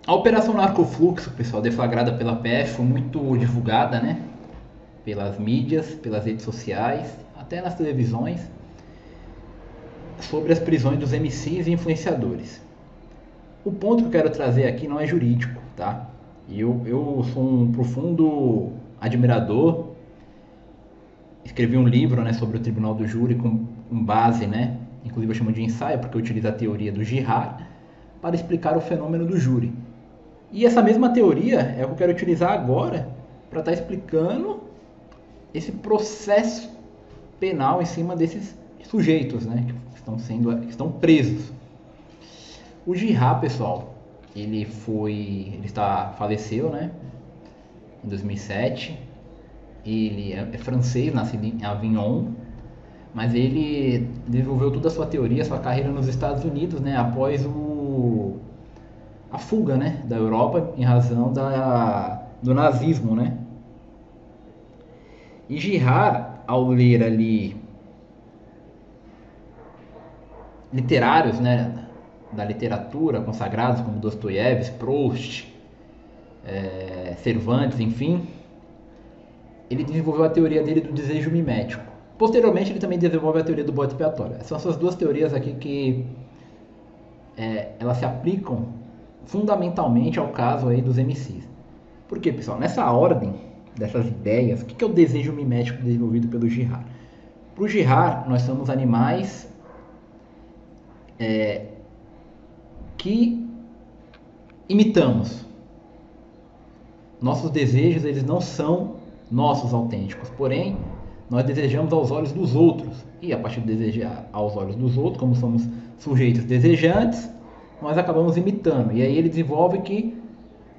A Operação Narcofluxo, pessoal, deflagrada pela PF, foi muito divulgada, né? Pelas mídias, pelas redes sociais, até nas televisões, sobre as prisões dos MCs e influenciadores. O ponto que eu quero trazer aqui não é jurídico, tá? Eu sou um profundo admirador, escrevi um livro, né, sobre o Tribunal do Júri com base, né, inclusive eu chamo de ensaio porque eu utilizo a teoria do Girard para explicar o fenômeno do júri. E essa mesma teoria é o que eu quero utilizar agora para estar explicando esse processo penal em cima desses sujeitos, né, que estão presos. O Girard, pessoal, faleceu, né, em 2007. Ele é francês, nascido em Avignon, mas ele desenvolveu toda a sua teoria, sua carreira nos Estados Unidos, né, após a fuga, né, da Europa em razão do nazismo, né. E Girard, ao ler ali literários, né, da literatura consagrados como Dostoiévski, Proust, Cervantes, enfim, ele desenvolveu a teoria dele do desejo mimético. Posteriormente, ele também desenvolve a teoria do bode expiatório. São essas duas teorias aqui que elas se aplicam fundamentalmente ao caso aí dos MCs. Por quê, pessoal? Nessa ordem dessas ideias, o que é o desejo mimético desenvolvido pelo Girard? Para o Girard, nós somos animais que imitamos. Nossos desejos, eles não são nossos autênticos, porém, nós desejamos aos olhos dos outros. E a partir de desejar aos olhos dos outros, como somos sujeitos desejantes, nós acabamos imitando. E aí ele desenvolve que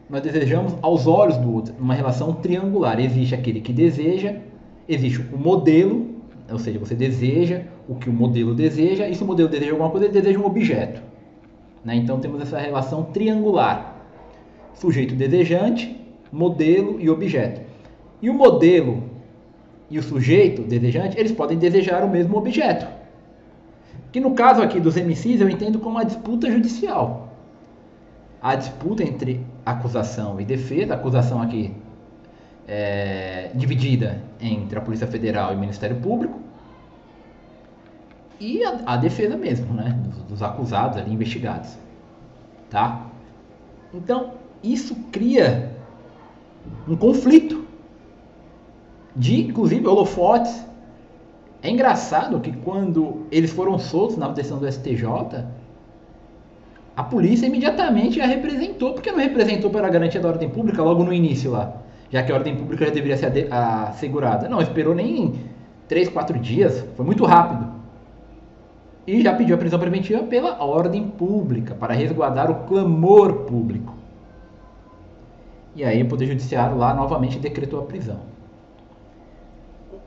nós desejamos aos olhos do outro, uma relação triangular. Existe aquele que deseja, existe o modelo, ou seja, você deseja o que o modelo deseja, e se o modelo deseja alguma coisa, ele deseja um objeto. Né? Então temos essa relação triangular. Sujeito desejante, modelo e objeto. E o modelo e o sujeito desejante, eles podem desejar o mesmo objeto. Que no caso aqui dos MCs eu entendo como uma disputa judicial. A disputa entre acusação e defesa, a acusação aqui dividida entre a Polícia Federal e o Ministério Público, e a defesa mesmo, né, dos acusados ali, investigados. Tá? Então, isso cria um conflito de, inclusive, holofotes. É engraçado que quando eles foram soltos na decisão do STJ, a polícia imediatamente já representou. Por que não representou pela garantia da ordem pública logo no início lá? Já que a ordem pública já deveria ser assegurada. Não, esperou nem 3, 4 dias, foi muito rápido. E já pediu a prisão preventiva pela ordem pública, para resguardar o clamor público. E aí o Poder Judiciário lá novamente decretou a prisão.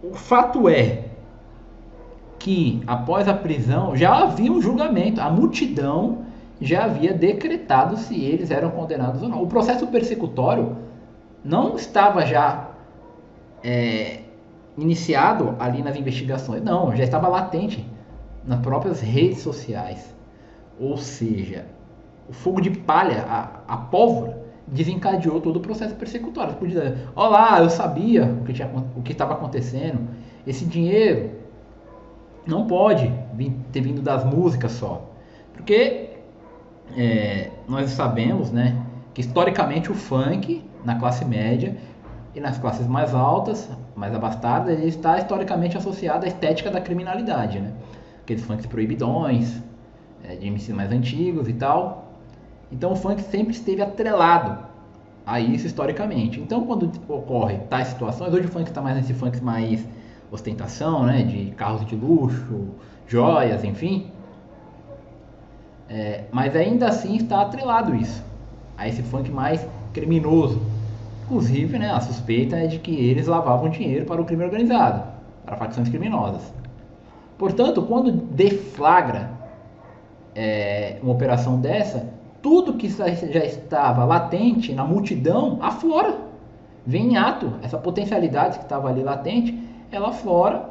O fato é que após a prisão já havia um julgamento, a multidão já havia decretado se eles eram condenados ou não. O processo persecutório não estava já iniciado ali nas investigações, não, já estava latente nas próprias redes sociais. Ou seja, o fogo de palha, a pólvora, desencadeou todo o processo persecutório. Você podia dizer, olá, eu sabia o que estava acontecendo, esse dinheiro não pode ter vindo das músicas só, porque nós sabemos, né, que historicamente o funk na classe média e nas classes mais altas, mais abastadas, ele está historicamente associado à estética da criminalidade, né? Aqueles funks proibidões, de MCs mais antigos e tal. Então o funk sempre esteve atrelado a isso historicamente. Então quando ocorre tais situações, hoje o funk está mais nesse funk mais ostentação, né, de carros de luxo, joias, enfim. Mas ainda assim está atrelado isso, a esse funk mais criminoso. Inclusive, né, a suspeita é de que eles lavavam dinheiro para o crime organizado, para facções criminosas. Portanto, quando deflagra uma operação dessa, tudo que já estava latente na multidão aflora, vem em ato. Essa potencialidade que estava ali latente, ela aflora,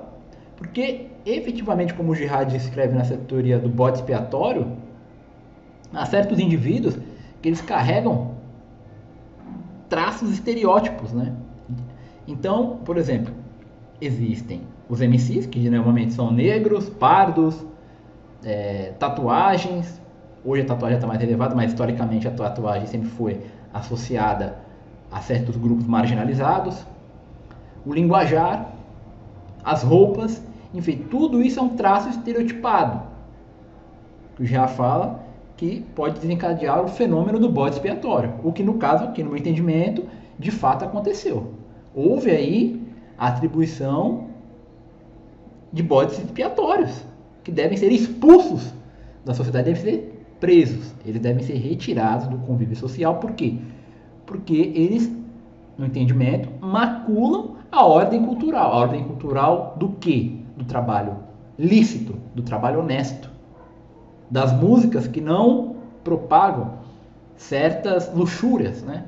porque efetivamente, como o Girard escreve nessa teoria do bode expiatório, há certos indivíduos que eles carregam traços estereótipos, né? Então, por exemplo, existem os MCs, que normalmente são negros, pardos, tatuagens. Hoje a tatuagem está mais elevada, mas historicamente a tatuagem sempre foi associada a certos grupos marginalizados. O linguajar, as roupas, enfim, tudo isso é um traço estereotipado, que já fala que pode desencadear o fenômeno do bode expiatório, o que no caso, aqui no meu entendimento, de fato aconteceu. Houve aí a atribuição de bodes expiatórios, que devem ser expulsos da sociedade, devem ser presos, eles devem ser retirados do convívio social. Por quê? Porque eles, no entendimento, maculam a ordem cultural. A ordem cultural do quê? Do trabalho lícito, do trabalho honesto, das músicas que não propagam certas luxúrias, né?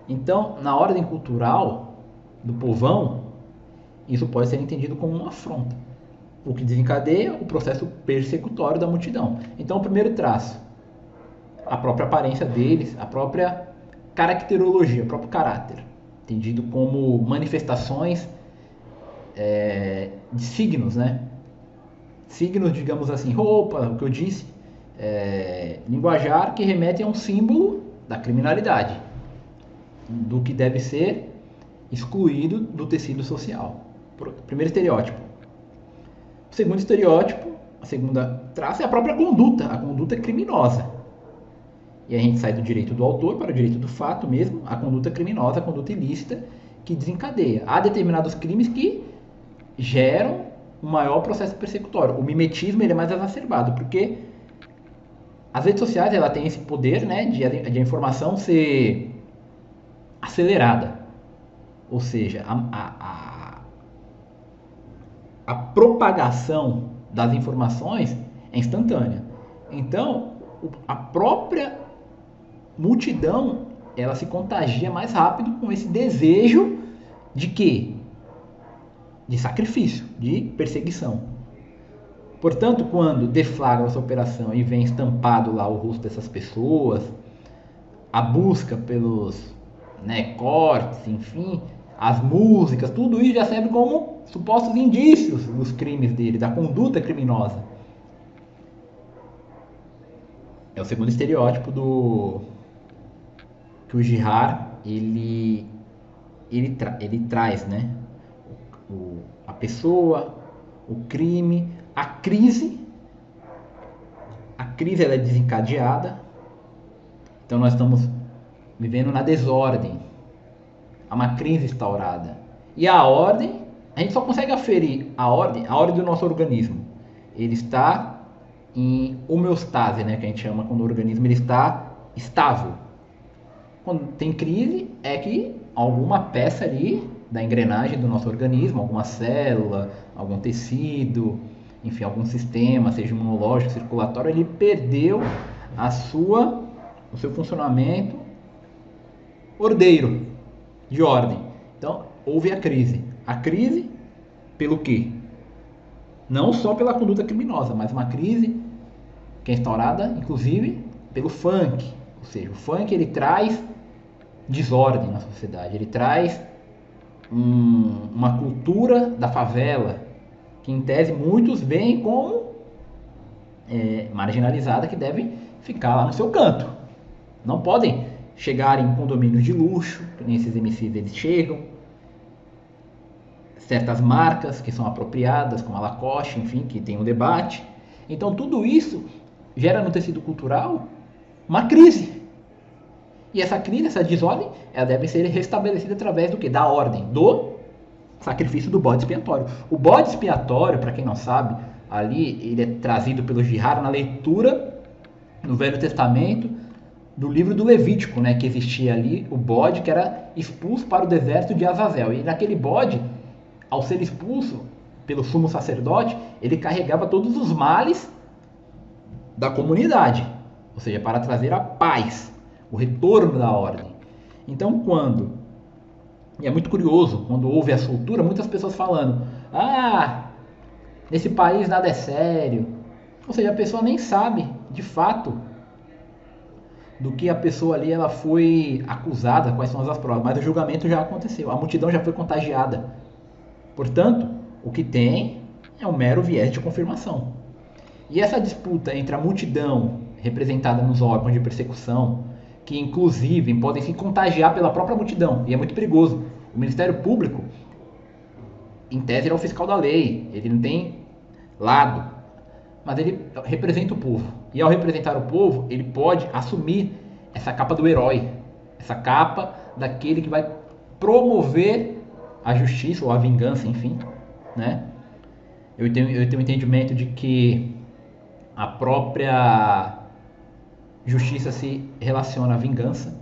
Então, na ordem cultural do povão, isso pode ser entendido como uma afronta, o que desencadeia o processo persecutório da multidão. Então, o primeiro traço, a própria aparência deles, a própria caracterologia, o próprio caráter, entendido como manifestações de signos, né? Signos, digamos assim, roupa, o que eu disse, linguajar, que remete a um símbolo da criminalidade, do que deve ser excluído do tecido social. Primeiro estereótipo. O segundo estereótipo, a segunda traço, é a própria conduta, a conduta criminosa. E a gente sai do direito do autor para o direito do fato mesmo, a conduta criminosa, a conduta ilícita, que desencadeia. Há determinados crimes que geram um maior processo persecutório. O mimetismo ele é mais exacerbado, porque as redes sociais ela tem esse poder, né, de a informação ser acelerada. Ou seja, a propagação das informações é instantânea. Então, a própria multidão ela se contagia mais rápido com esse desejo de quê? De sacrifício, de perseguição. Portanto, quando deflagra essa operação e vem estampado lá o rosto dessas pessoas, a busca pelos cortes, enfim, as músicas, tudo isso já serve como supostos indícios dos crimes dele, da conduta criminosa. É o segundo estereótipo que o Girard ele traz, né? A pessoa, o crime, a crise. A crise ela é desencadeada. Então nós estamos vivendo na desordem. Há uma crise instaurada. E a ordem, a gente só consegue aferir a ordem do nosso organismo. Ele está em homeostase, né, que a gente chama quando o organismo ele está estável. Quando tem crise, é que alguma peça ali da engrenagem do nosso organismo, alguma célula, algum tecido, enfim, algum sistema, seja imunológico, circulatório, ele perdeu o seu funcionamento ordeiro, de ordem. Então, houve a crise. A crise, pelo quê? Não só pela conduta criminosa, mas uma crise que é instaurada, inclusive, pelo funk. Ou seja, o funk ele traz desordem na sociedade, ele traz uma cultura da favela, que em tese muitos veem como marginalizada, que devem ficar lá no seu canto. Não podem chegar em condomínios de luxo, que nem esses MCs eles chegam, certas marcas que são apropriadas, como a Lacoste, enfim, que tem um debate. Então tudo isso gera no tecido cultural uma crise. E essa crise, essa desordem, ela deve ser restabelecida através do quê? Da ordem, do sacrifício do bode expiatório. O bode expiatório, para quem não sabe, ali ele é trazido pelo Girard na leitura no Velho Testamento do livro do Levítico, né, que existia ali o bode que era expulso para o deserto de Azazel. E naquele bode, ao ser expulso pelo sumo sacerdote, ele carregava todos os males da comunidade, ou seja, para trazer a paz, o retorno da ordem. Então, e é muito curioso, quando houve a soltura, muitas pessoas falando, nesse país nada é sério. Ou seja, a pessoa nem sabe, de fato, do que a pessoa ali ela foi acusada, quais são as provas, mas o julgamento já aconteceu, a multidão já foi contagiada. Portanto, o que tem é um mero viés de confirmação. E essa disputa entre a multidão representada nos órgãos de persecução, que inclusive podem se contagiar pela própria multidão, e é muito perigoso. O Ministério Público, em tese, é o fiscal da lei, ele não tem lado, mas ele representa o povo. E ao representar o povo, ele pode assumir essa capa do herói, essa capa daquele que vai promover a justiça ou a vingança, enfim, né? Eu tenho o entendimento de que a própria justiça se relaciona à vingança,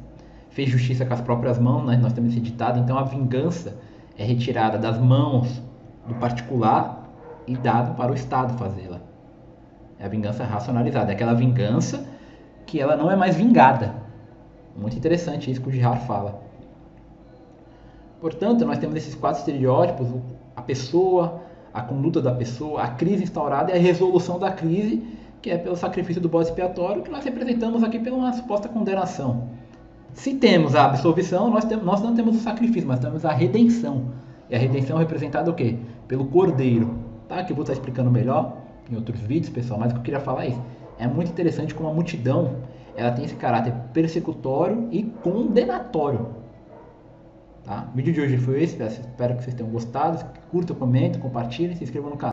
fez justiça com as próprias mãos, né? Nós temos esse ditado, então a vingança é retirada das mãos do particular e dado para o Estado fazê-la. É a vingança racionalizada, é aquela vingança que ela não é mais vingada. Muito interessante isso que o Girard fala. Portanto, nós temos esses 4 estereótipos: a pessoa, a conduta da pessoa, a crise instaurada e a resolução da crise, que é pelo sacrifício do bode expiatório, que nós representamos aqui pela uma suposta condenação. Se temos a absolvição, nós não temos o sacrifício, mas temos a redenção. E a redenção é representada o quê? Pelo cordeiro. Tá? Que eu vou estar explicando melhor em outros vídeos, pessoal, mas o que eu queria falar é isso. É muito interessante como a multidão ela tem esse caráter persecutório e condenatório. Tá? O vídeo de hoje foi esse, espero que vocês tenham gostado. Curtam, comentem, compartilhem, se inscrevam no canal.